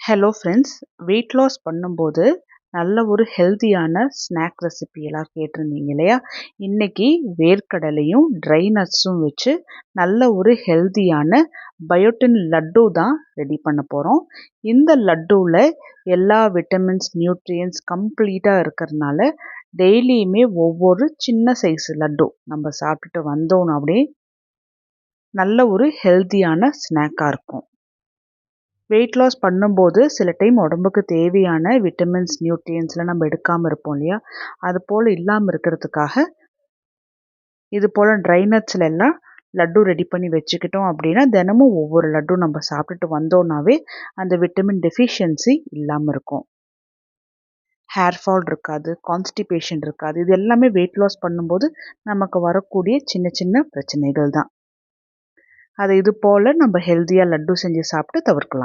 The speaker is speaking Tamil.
ஹலோ ஃப்ரெண்ட்ஸ், வெயிட் லாஸ் பண்ணும்போது நல்ல ஒரு ஹெல்த்தியான ஸ்நாக் ரெசிபி எல்லாம் கேட்டிருந்தீங்க இல்லையா? இன்னைக்கு வேர்க்கடலையும் ட்ரை நட்ஸும் வச்சு நல்ல ஒரு ஹெல்த்தியான பயோட்டின் லட்டு தான் ரெடி பண்ண போகிறோம். இந்த லட்டுவில் எல்லா விட்டமின்ஸ் நியூட்ரியன்ஸ் கம்ப்ளீட்டாக இருக்கிறதுனால டெய்லியுமே ஒவ்வொரு சின்ன சைஸ் லட்டு நம்ம சாப்பிட்டுட்டு வந்தோம் அப்படியே நல்ல ஒரு ஹெல்த்தியான ஸ்நாக்காக இருக்கும். வெயிட் லாஸ் பண்ணும்போது சில டைம் உடம்புக்கு தேவையான விட்டமின்ஸ் நியூட்ரியன்ஸ்லாம் நம்ம எடுக்காமல் இருப்போம் இல்லையா? அது போல் இல்லாமல் இருக்கிறதுக்காக இது போல் ட்ரை நட்ஸ்ல எல்லாம் லட்டு ரெடி பண்ணி வச்சுக்கிட்டோம் அப்படின்னா தினமும் ஒவ்வொரு லட்டு நம்ம சாப்பிட்டுட்டு வந்தோம்னாவே அந்த விட்டமின் டெஃபிஷியன்சி இல்லாமல் இருக்கும். ஹேர் ஃபால் இருக்காது, கான்ஸ்டிபேஷன் இருக்காது. இது எல்லாமே வெயிட் லாஸ் பண்ணும்போது நமக்கு வரக்கூடிய சின்ன சின்ன பிரச்சனைகள் தான். அதை இது போல் நம்ம ஹெல்த்தியாக லட்டு செஞ்சு சாப்பிட்டு தவிர்க்கலாம்.